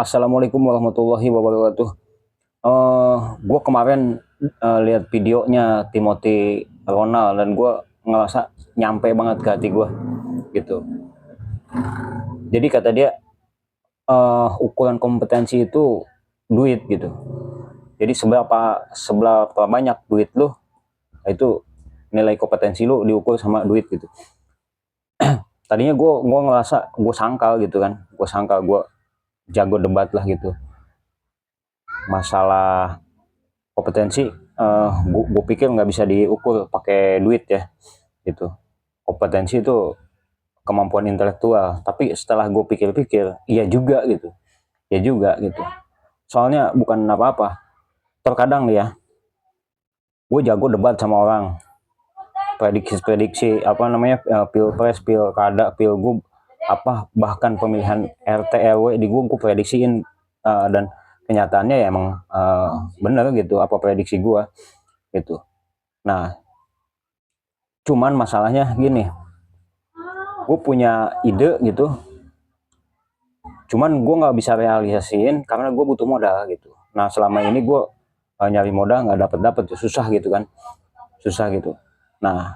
Assalamualaikum warahmatullahi wabarakatuh. Gue kemarin lihat videonya Timothy Ronald dan gue ngerasa nyampe banget ke hati gue gitu. Jadi kata dia ukuran kompetensi itu duit gitu. Jadi seberapa banyak duit lu, itu nilai kompetensi lu diukur sama duit gitu. Tadinya gue ngerasa gue sangkal gitu kan, gue jago debat lah gitu. Masalah kompetensi gue pikir nggak bisa diukur pakai duit ya gitu. Kompetensi itu kemampuan intelektual, tapi setelah gue pikir-pikir iya juga gitu, ya juga gitu. Soalnya bukan apa-apa, terkadang nih ya, gue jago debat sama orang, prediksi apa namanya, pilpres, pilkada, pilgub, apa bahkan pemilihan RT RW di gue prediksiin, dan kenyataannya ya emang bener gitu apa prediksi gue gitu. Nah, cuman masalahnya gini, gue punya ide gitu, cuman gue nggak bisa realisasiin karena gue butuh modal gitu. Nah, selama ini gue nyari modal nggak dapet susah gitu kan, susah gitu. Nah,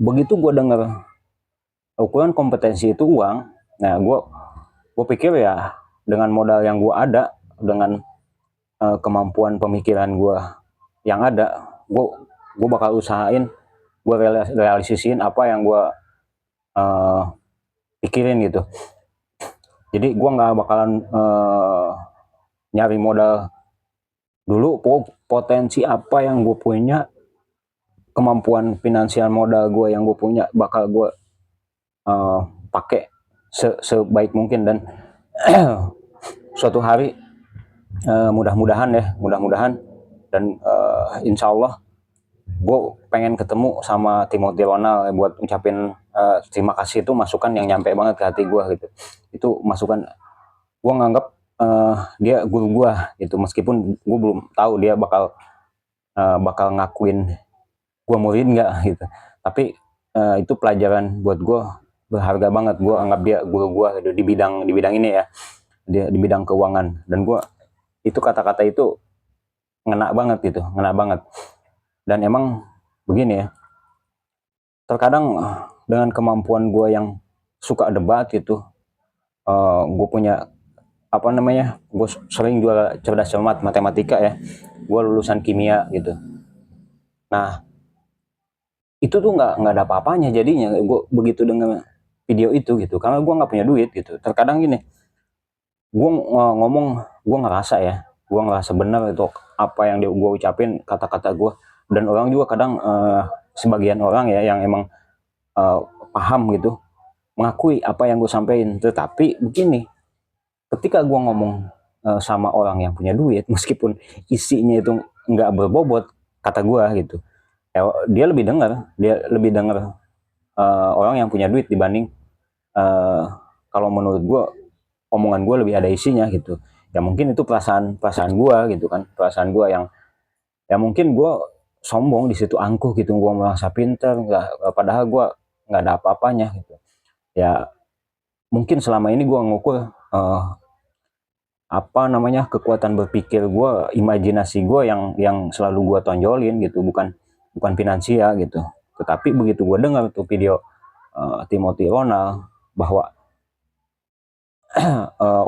begitu gue denger ukuran kompetensi itu uang, nah gue pikir ya dengan modal yang gue ada, dengan kemampuan pemikiran gue yang ada, gue bakal usahain, gue realisasiin apa yang gue uh, pikirin gitu. Jadi gue nggak bakalan nyari modal dulu, potensi apa yang gue punya, kemampuan finansial modal gue yang gue punya bakal gue pakai sebaik mungkin. Dan suatu hari mudah-mudahan dan insya Allah gue pengen ketemu sama Timothy Ronald buat ucapin terima kasih. Itu masukan yang nyampe banget ke hati gue gitu. Itu masukan, gue nganggap dia guru gue gitu, meskipun gue belum tahu dia bakal ngakuin gue murid nggak gitu. Tapi itu pelajaran buat gue berharga banget. Gue anggap dia guru gue gitu, di bidang ini ya, dia di bidang keuangan. Dan gue itu kata-kata itu ngena banget gitu, ngena banget. Dan emang begini ya, terkadang dengan kemampuan gue yang suka debat gitu, gue punya apa namanya, gue sering juga cerdas cermat matematika ya, gue lulusan kimia gitu. Nah, itu tuh nggak ada apa-apanya jadinya gue begitu dengan video itu gitu, karena gue nggak punya duit gitu. Terkadang gini, gue ngomong, gue ngerasa ya, gue ngerasa benar itu apa yang gue ucapin, kata-kata gue. Dan orang juga kadang sebagian orang ya yang emang uh, paham gitu, mengakui apa yang gue sampaikan. Tetapi begini, ketika gue ngomong sama orang yang punya duit, meskipun isinya itu nggak berbobot kata gue gitu, ya, dia lebih dengar orang yang punya duit dibanding kalau menurut gue omongan gue lebih ada isinya gitu. Ya mungkin itu perasaan gue gitu kan, perasaan gue yang ya mungkin gue sombong di situ, angkuh gitu, gue merasa pinter nggak, padahal gue nggak ada apa-apanya gitu. Ya mungkin selama ini gue ngukur apa namanya, kekuatan berpikir gue, imajinasi gue yang selalu gue tonjolin gitu, bukan bukan finansial gitu. Tetapi begitu gue dengar tuh video Timothy Ronald bahwa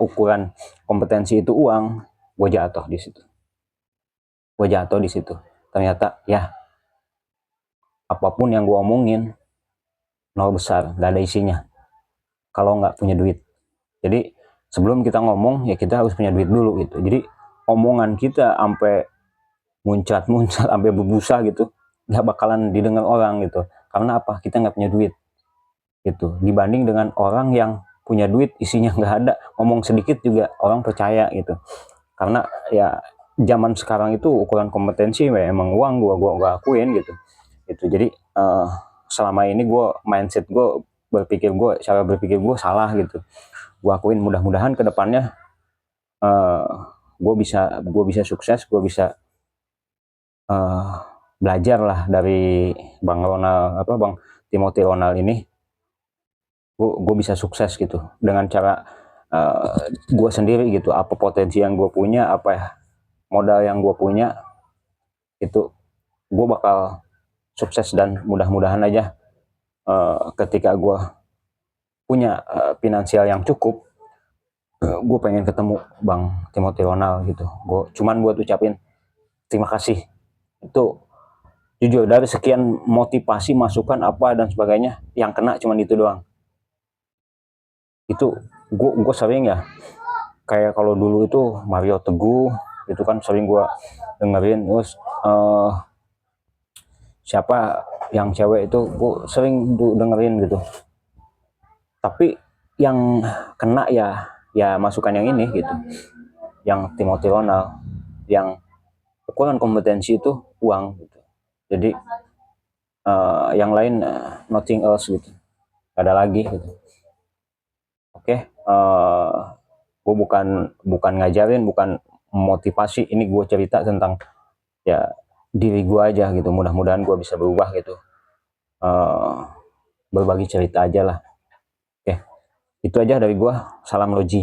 ukuran kompetensi itu uang, gue jatuh di situ. Ternyata ya, apapun yang gue omongin nol besar, gak ada isinya kalau nggak punya duit. Jadi sebelum kita ngomong ya kita harus punya duit dulu gitu. Jadi omongan kita sampai muncat-muncat sampai berbusa gitu nggak bakalan didengar orang gitu. Karena apa? Kita nggak punya duit gitu. Dibanding dengan orang yang punya duit isinya nggak ada, ngomong sedikit juga orang percaya gitu. Karena ya zaman sekarang itu ukuran kompetensi ya emang uang, gua akuin gitu. Jadi selama ini mindset gue, cara berpikir gue salah gitu. Gue akuin, mudah-mudahan kedepannya uh, gue bisa sukses, gue bisa uh, belajar lah dari Bang Timothy Ronald ini. Gue bisa sukses gitu dengan cara gue sendiri gitu, apa potensi yang gue punya, apa ya modal yang gue punya, itu gue bakal sukses. Dan mudah-mudahan aja ketika gue punya finansial yang cukup, gue pengen ketemu Bang Timothy Ronald gitu. Gue cuman buat ucapin terima kasih. Itu jujur, dari sekian motivasi, masukan apa dan sebagainya, yang kena cuman itu doang. Itu gue sering ya, kayak kalau dulu itu Mario Teguh itu kan sering gue dengerin. Terus siapa yang cewek itu gue sering dengerin gitu. Tapi yang kena ya masukan yang ini gitu, yang Timothy Ronald, yang ukuran kompetensi itu uang gitu. Jadi yang lain nothing else gitu, gak ada lagi gitu. Oke, gue bukan ngajarin, bukan motivasi, ini gue cerita tentang ya diri gue aja gitu. Mudah-mudahan gue bisa berubah gitu, berbagi cerita aja lah. Oke, itu aja dari gue. Salam Loji.